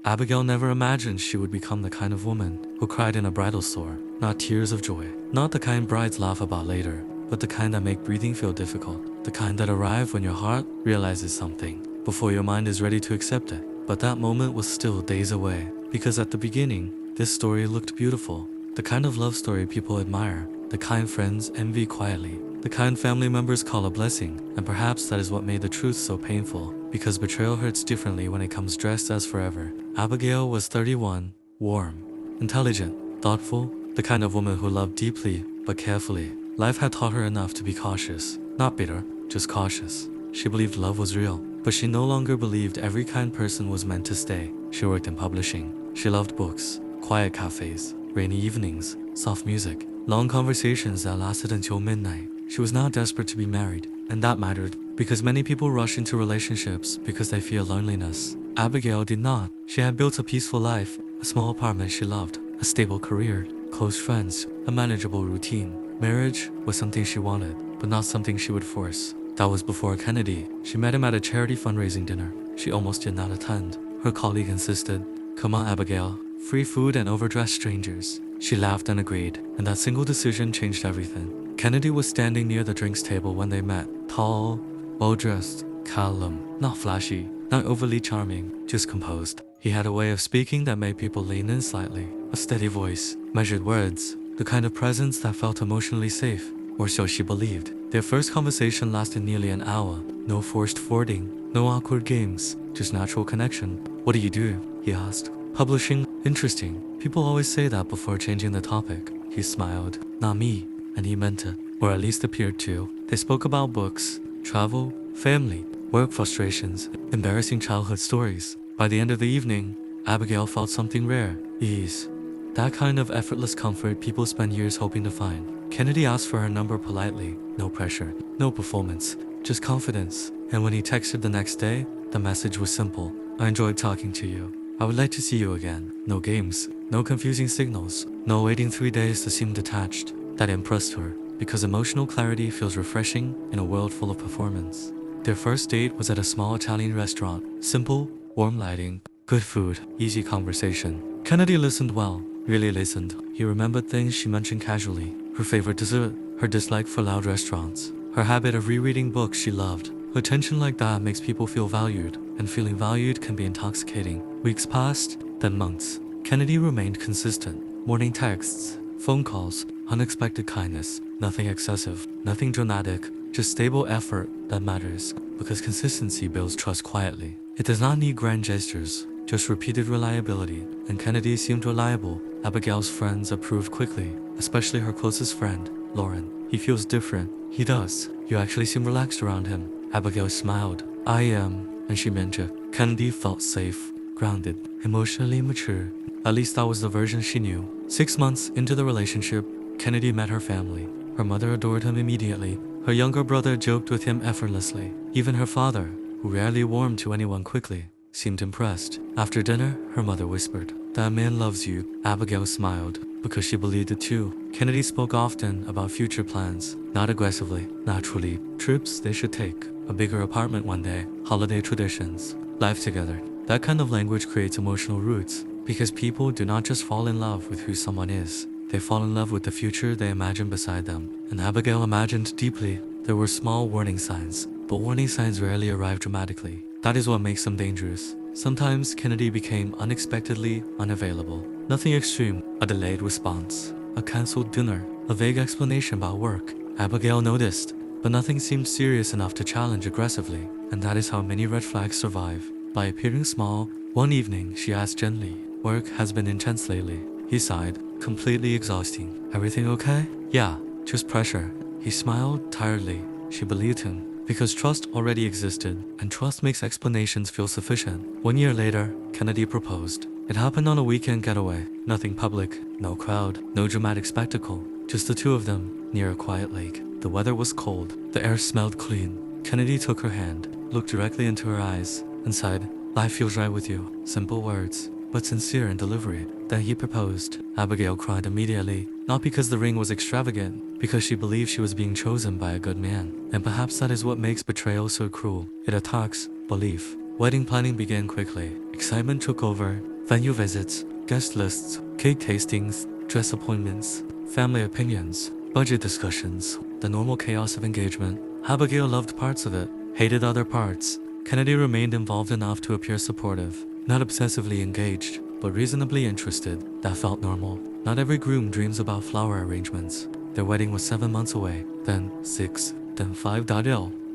Abigail never imagined she would become the kind of woman who cried in a bridal store. Not tears of joy, not the kind brides laugh about later, but the kind that make breathing feel difficult. The kind that arrive when your heart realizes something, before your mind is ready to accept it. But that moment was still days away, because at the beginning, this story looked beautiful. The kind of love story people admire, the kind friends envy quietly, the kind family members call a blessing, and perhaps that is what made the truth so painful, because betrayal hurts differently when it comes dressed as forever. Abigail was 31, warm, intelligent, thoughtful, the kind of woman who loved deeply, but carefully. Life had taught her enough to be cautious, not bitter, just cautious. She believed love was real, but she no longer believed every kind person was meant to stay. She worked in publishing. She loved books, quiet cafes, rainy evenings, soft music, long conversations that lasted until midnight. She was now desperate to be married, and that mattered, because many people rush into relationships because they fear loneliness. Abigail did not. She had built a peaceful life, a small apartment she loved, a stable career, close friends, a manageable routine. Marriage was something she wanted, but not something she would force. That was before Kennedy. She met him at a charity fundraising dinner. She almost did not attend. Her colleague insisted, "Come on, Abigail. Free food and overdressed strangers." She laughed and agreed, and that single decision changed everything. Kennedy was standing near the drinks table when they met. Tall, well-dressed, calm, not flashy, not overly charming, just composed. He had a way of speaking that made people lean in slightly. A steady voice, measured words, the kind of presence that felt emotionally safe, or so she believed. Their first conversation lasted nearly an hour. No forced flirting, no awkward games, just natural connection. "What do you do?" he asked. "Publishing. Interesting. People always say that before changing the topic." He smiled. "Not me." And he meant it, or at least appeared to. They spoke about books, travel, family, work frustrations, embarrassing childhood stories. By the end of the evening, Abigail felt something rare, ease. That kind of effortless comfort people spend years hoping to find. Kennedy asked for her number politely. No pressure, no performance, just confidence. And when he texted the next day, the message was simple. "I enjoyed talking to you. I would like to see you again." No games, no confusing signals, no waiting 3 days to seem detached. That impressed her, because emotional clarity feels refreshing in a world full of performance. Their first date was at a small Italian restaurant. Simple, warm lighting, good food, easy conversation. Kennedy listened well, really listened. He remembered things she mentioned casually. Her favorite dessert, her dislike for loud restaurants, her habit of rereading books she loved. Attention like that makes people feel valued, and feeling valued can be intoxicating. Weeks passed, then months. Kennedy remained consistent. Morning texts, phone calls, unexpected kindness. Nothing excessive, nothing dramatic, just stable effort that matters, because consistency builds trust quietly. It does not need grand gestures, just repeated reliability, and Kennedy seemed reliable. Abigail's friends approved quickly, especially her closest friend, Lauren. "He feels different." "He does. You actually seem relaxed around him." Abigail smiled. "I am," and she meant it. Kennedy felt safe, grounded, emotionally mature. At least that was the version she knew. 6 months into the relationship, Kennedy met her family. Her mother adored him immediately. Her younger brother joked with him effortlessly. Even her father, who rarely warmed to anyone quickly, seemed impressed. After dinner, her mother whispered, "That man loves you." Abigail smiled, because she believed it too. Kennedy spoke often about future plans, not aggressively, naturally. Trips they should take, a bigger apartment one day, holiday traditions, life together. That kind of language creates emotional roots, because people do not just fall in love with who someone is. They fall in love with the future they imagine beside them. And Abigail imagined deeply. There were small warning signs, but warning signs rarely arrive dramatically. That is what makes them dangerous. Sometimes Kennedy became unexpectedly unavailable. Nothing extreme, a delayed response, a cancelled dinner, a vague explanation about work. Abigail noticed, but nothing seemed serious enough to challenge aggressively. And that is how many red flags survive. By appearing small, one evening she asked gently, "Work has been intense lately." He sighed, completely exhausting. "Everything okay?" "Yeah, just pressure." He smiled tiredly. She believed him, because trust already existed, and trust makes explanations feel sufficient. 1 year later, Kennedy proposed. It happened on a weekend getaway. Nothing public, no crowd, no dramatic spectacle. Just the two of them, near a quiet lake. The weather was cold. The air smelled clean. Kennedy took her hand, looked directly into her eyes, and said, "Life feels right with you." Simple words, but sincere in delivery. Then he proposed. Abigail cried immediately, not because the ring was extravagant, because she believed she was being chosen by a good man. And perhaps that is what makes betrayal so cruel. It attacks belief. Wedding planning began quickly. Excitement took over. Venue visits, guest lists, cake tastings, dress appointments, family opinions, budget discussions, the normal chaos of engagement. Abigail loved parts of it, hated other parts. Kennedy remained involved enough to appear supportive, not obsessively engaged, but reasonably interested. That felt normal. Not every groom dreams about flower arrangements. Their wedding was 7 months away, then 6, then 5.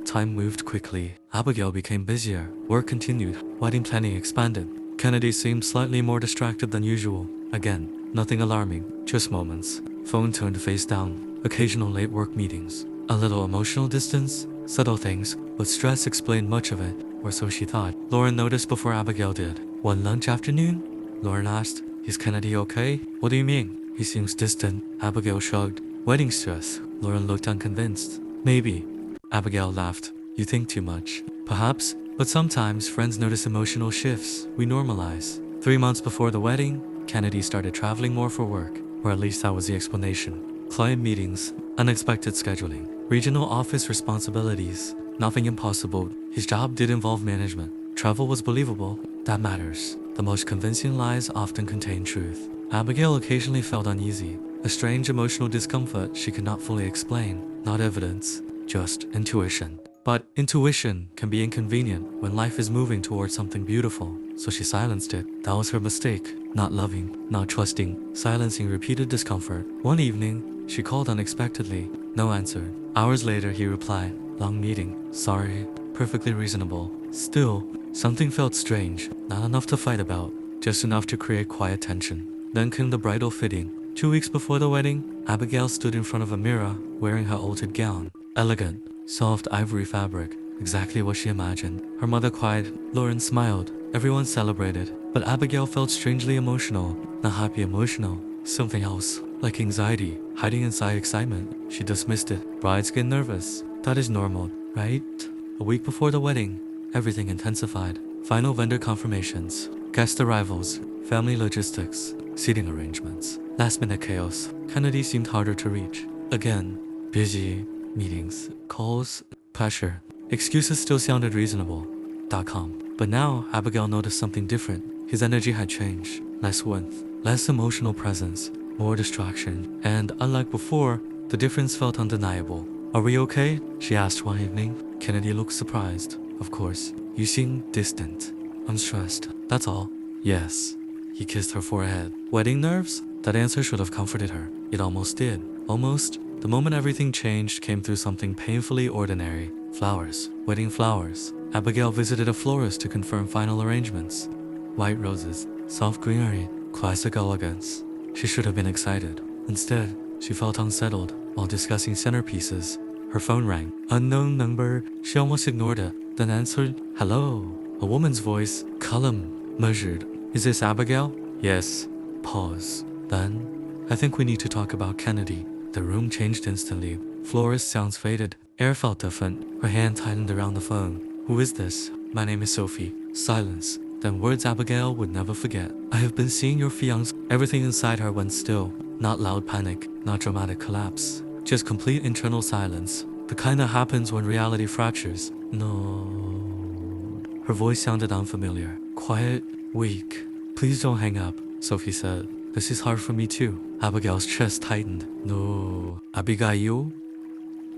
Time moved quickly. Abigail became busier. Work continued. Wedding planning expanded. Kennedy seemed slightly more distracted than usual. Again, nothing alarming, just moments. Phone turned face down. Occasional late work meetings. A little emotional distance. Subtle things, but stress explained much of it, or so she thought. Lauren noticed before Abigail did. One lunch afternoon? Lauren asked, "Is Kennedy okay?" "What do you mean? He seems distant." Abigail shrugged. "Wedding stress." Lauren looked unconvinced. "Maybe." Abigail laughed. "You think too much." "Perhaps, but sometimes friends notice emotional shifts. We normalize." 3 months before the wedding, Kennedy started traveling more for work, or at least that was the explanation. Client meetings, unexpected scheduling, regional office responsibilities. Nothing impossible. His job did involve management. Travel was believable. That matters. The most convincing lies often contain truth. Abigail occasionally felt uneasy, a strange emotional discomfort she could not fully explain. Not evidence, just intuition. But intuition can be inconvenient when life is moving towards something beautiful, so she silenced it. That was her mistake. Not loving, not trusting, silencing repeated discomfort. One evening, she called unexpectedly. No answer. Hours later, he replied, "Long meeting. Sorry." Perfectly reasonable. Still, something felt strange. Not enough to fight about, just enough to create quiet tension. Then came the bridal fitting. 2 weeks before the wedding, Abigail stood in front of a mirror, wearing her altered gown. Elegant, soft ivory fabric, exactly what she imagined. Her mother cried. Lauren smiled. Everyone celebrated. But Abigail felt strangely emotional. Not happy emotional. Something else, like anxiety, hiding inside excitement. She dismissed it. Brides get nervous. That is normal, right? A week before the wedding, everything intensified. Final vendor confirmations, guest arrivals, family logistics, seating arrangements, last-minute chaos. Kennedy seemed harder to reach. Again, busy, meetings, calls, pressure. Excuses still sounded reasonable. .com. But now, Abigail noticed something different. His energy had changed. Less warmth, less emotional presence, more distraction. And unlike before, the difference felt undeniable. "Are we okay?" she asked one evening. Kennedy looked surprised. "Of course. You seem distant, unstressed. That's all." "Yes." He kissed her forehead. Wedding nerves? That answer should have comforted her. It almost did. Almost. The moment everything changed came through something painfully ordinary. Flowers. Wedding flowers. Abigail visited a florist to confirm final arrangements. White roses, soft greenery, classic elegance. She should have been excited. Instead, she felt unsettled while discussing centerpieces. Her phone rang. Unknown number. She almost ignored it, then answered, "Hello." A woman's voice, calm, measured. "Is this Abigail?" "Yes." Pause. Then, "I think we need to talk about Kennedy." The room changed instantly. Florist sounds faded. Air felt different. Her hand tightened around the phone. "Who is this?" "My name is Sophie." Silence. Then words Abigail would never forget. "I have been seeing your fiancé." Everything inside her went still. Not loud panic, not dramatic collapse. Just complete internal silence. The kind that happens when reality fractures. "No." Her voice sounded unfamiliar. Quiet, weak. "Please don't hang up," Sophie said. "This is hard for me too." Abigail's chest tightened. "No." "Abigail?"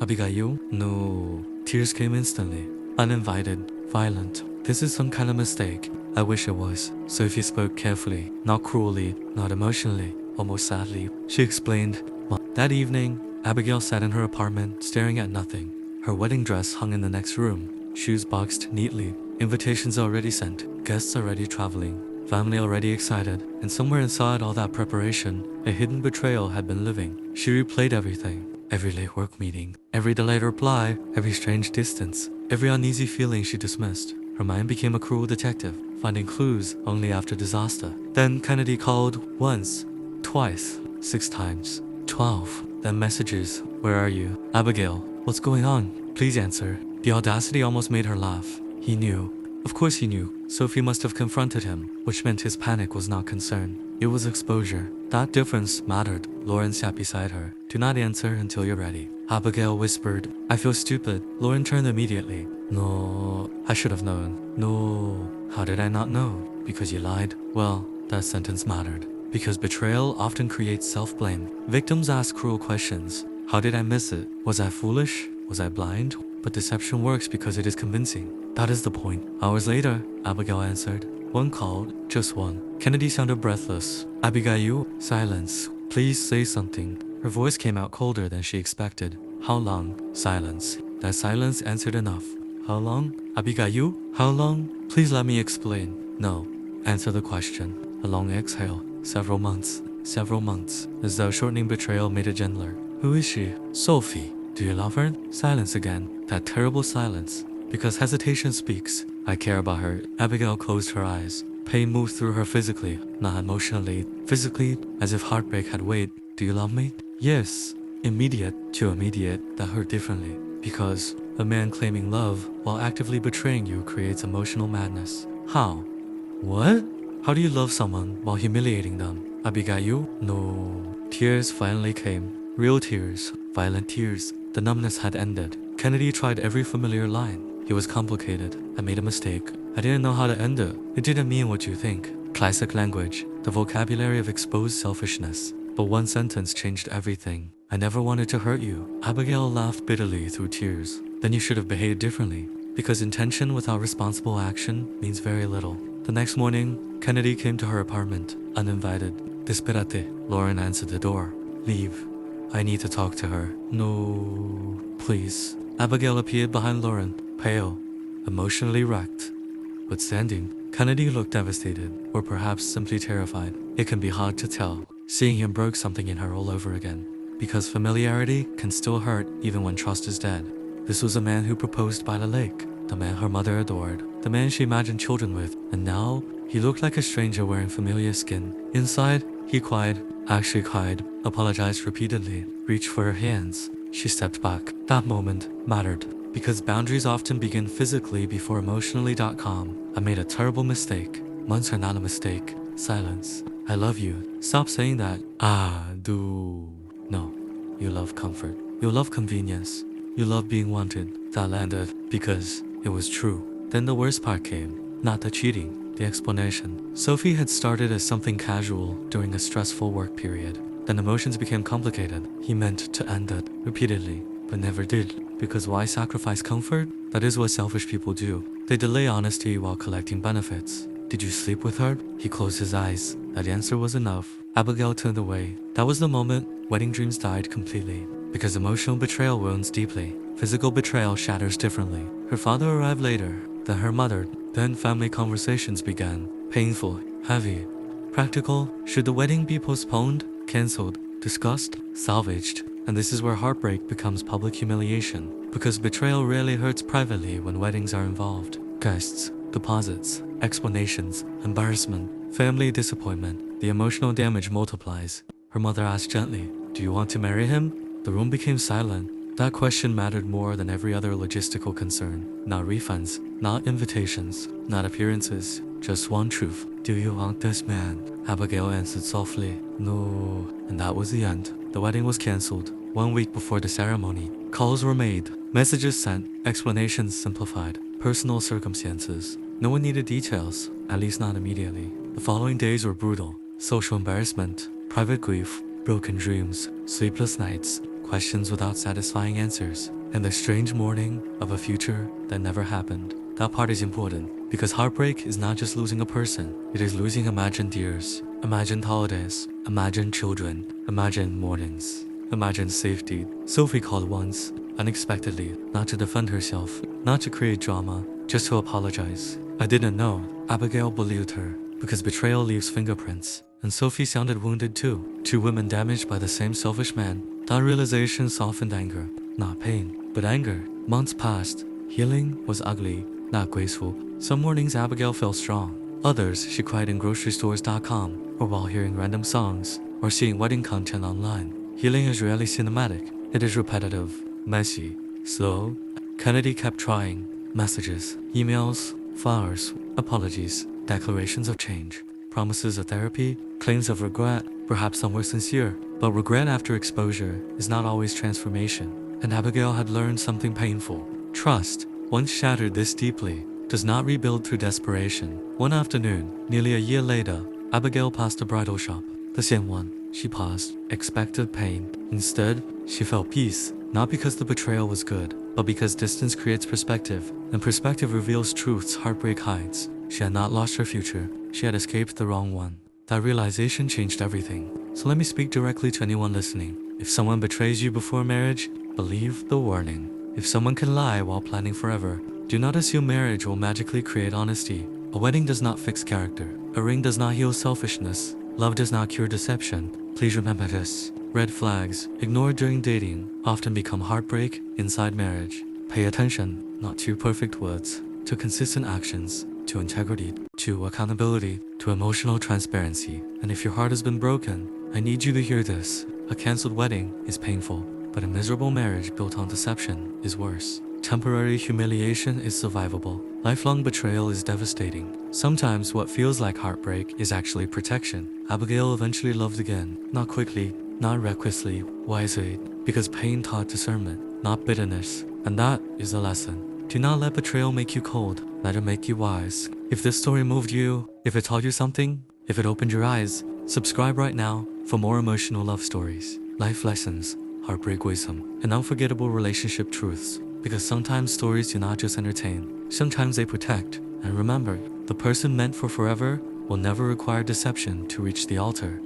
"Abigail?" "No." Tears came instantly. Uninvited. Violent. "This is some kind of mistake." "I wish it was." Sophie spoke carefully. Not cruelly, not emotionally, almost sadly. She explained. That evening, Abigail sat in her apartment, staring at nothing. Her wedding dress hung in the next room. Shoes boxed neatly. Invitations already sent. Guests already traveling. Family already excited. And somewhere inside all that preparation, a hidden betrayal had been living. She replayed everything. Every late work meeting. Every delayed reply. Every strange distance. Every uneasy feeling she dismissed. Her mind became a cruel detective, finding clues only after disaster. Then Kennedy called once, twice, 6 times, 12. Then messages. "Where are you?" "Abigail, what's going on? Please answer." The audacity almost made her laugh. He knew. Of course he knew. Sophie must have confronted him, which meant his panic was not concern. It was exposure. That difference mattered. Lauren sat beside her. "Do not answer until you're ready." Abigail whispered. I feel stupid. Lauren turned immediately. No, I should have known. No, how did I not know? Because you lied? Well, that sentence mattered. Because betrayal often creates self-blame. Victims ask cruel questions. How did I miss it? Was I foolish? Was I blind? But deception works because it is convincing. That is the point. Hours later, Abigail answered. One called, just one. Kennedy sounded breathless. Abigail, silence. Please say something. Her voice came out colder than she expected. How long? Silence. That silence answered enough. How long? Abigail? How long? Please let me explain. No. Answer the question. A long exhale. Several months. Several months. As though shortening betrayal made it gentler. Who is she? Sophie. Do you love her? Silence again. That terrible silence. Because hesitation speaks. I care about her. Abigail closed her eyes. Pain moved through her physically, not emotionally. Physically, as if heartbreak had weight. Do you love me? Yes. Immediate to immediate, that hurt differently. Because a man claiming love while actively betraying you creates emotional madness. How? What? How do you love someone while humiliating them? Abigail? No. Tears finally came. Real tears. Violent tears. The numbness had ended. Kennedy tried every familiar line. It was complicated. I made a mistake. I didn't know how to end it. It didn't mean what you think. Classic language. The vocabulary of exposed selfishness. But one sentence changed everything. I never wanted to hurt you. Abigail laughed bitterly through tears. Then you should have behaved differently. Because intention without responsible action means very little. The next morning, Kennedy came to her apartment, uninvited. Despérate. Lauren answered the door. Leave. I need to talk to her. No, please. Abigail appeared behind Lauren, pale, emotionally wrecked. But standing, Kennedy looked devastated, or perhaps simply terrified. It can be hard to tell. Seeing him broke something in her all over again. Because familiarity can still hurt even when trust is dead. This was a man who proposed by the lake. The man her mother adored. The man she imagined children with. And now, he looked like a stranger wearing familiar skin. Inside, he cried, actually cried, apologized repeatedly, reached for her hands. She stepped back. That moment mattered. Because boundaries often begin physically before emotionally.com. I made a terrible mistake. Months are not a mistake. Silence. I love you. Stop saying that. Do. No. You love comfort. You love convenience. You love being wanted. That landed because it was true. Then the worst part came. Not the cheating. The explanation. Sophie had started as something casual during a stressful work period. Then emotions became complicated. He meant to end it repeatedly, but never did. Because why sacrifice comfort? That is what selfish people do. They delay honesty while collecting benefits. Did you sleep with her? He closed his eyes. That answer was enough. Abigail turned away. That was the moment wedding dreams died completely. Because emotional betrayal wounds deeply. Physical betrayal shatters differently. Her father arrived later, then her mother. Then family conversations began. Painful, heavy, practical. Should the wedding be postponed, cancelled, discussed, salvaged? And this is where heartbreak becomes public humiliation. Because betrayal rarely hurts privately when weddings are involved. Guests, deposits, explanations, embarrassment, family disappointment. The emotional damage multiplies. Her mother asked gently, "Do you want to marry him?" The room became silent. That question mattered more than every other logistical concern. Not refunds, not invitations, not appearances. Just one truth. Do you want this man? Abigail answered softly, "No." And that was the end. The wedding was cancelled. 1 week before the ceremony. Calls were made, messages sent, explanations simplified, personal circumstances. No one needed details, at least not immediately. The following days were brutal. Social embarrassment, private grief, broken dreams, sleepless nights, questions without satisfying answers, and the strange mourning of a future that never happened. That part is important, because heartbreak is not just losing a person, it is losing imagined years, imagined holidays, imagined children, imagined mornings, imagined safety. Sophie called once, unexpectedly, not to defend herself, not to create drama, just to apologize. I didn't know. Abigail believed her, because betrayal leaves fingerprints. And Sophie sounded wounded too. Two women damaged by the same selfish man. That realization softened anger, not pain, but anger. Months passed. Healing was ugly, not graceful. Some mornings Abigail felt strong. Others she cried in grocerystores.com, or while hearing random songs, or seeing wedding content online. Healing is rarely cinematic. It is repetitive, messy, slow. Kennedy kept trying. Messages, emails, flowers, apologies, declarations of change, promises of therapy, claims of regret. Perhaps some were sincere, but regret after exposure is not always transformation. and Abigail had learned something painful. Trust, once shattered this deeply, does not rebuild through desperation. One afternoon, nearly a year later, Abigail passed a bridal shop. The same one. She paused, expected pain. Instead, she felt peace, not because the betrayal was good, but because distance creates perspective, and perspective reveals truths heartbreak hides. She had not lost her future, she had escaped the wrong one. That realization changed everything. So let me speak directly to anyone listening. If someone betrays you before marriage, believe the warning. If someone can lie while planning forever, do not assume marriage will magically create honesty. A wedding does not fix character. A ring does not heal selfishness. Love does not cure deception. Please remember this. Red flags, ignored during dating, often become heartbreak inside marriage. Pay attention, not to perfect words, to consistent actions, to integrity, to accountability, to emotional transparency. And if your heart has been broken, I need you to hear this. A cancelled wedding is painful, but a miserable marriage built on deception is worse. Temporary humiliation is survivable. Lifelong betrayal is devastating. Sometimes what feels like heartbreak is actually protection. Abigail eventually loved again. Not quickly, not recklessly, wisely, because pain taught discernment, not bitterness. And that is the lesson. Do not let betrayal make you cold. Let it make you wise. If this story moved you, if it taught you something, if it opened your eyes, subscribe right now for more emotional love stories, life lessons, heartbreak wisdom, and unforgettable relationship truths. Because sometimes stories do not just entertain, sometimes they protect. And remember, the person meant for forever will never require deception to reach the altar.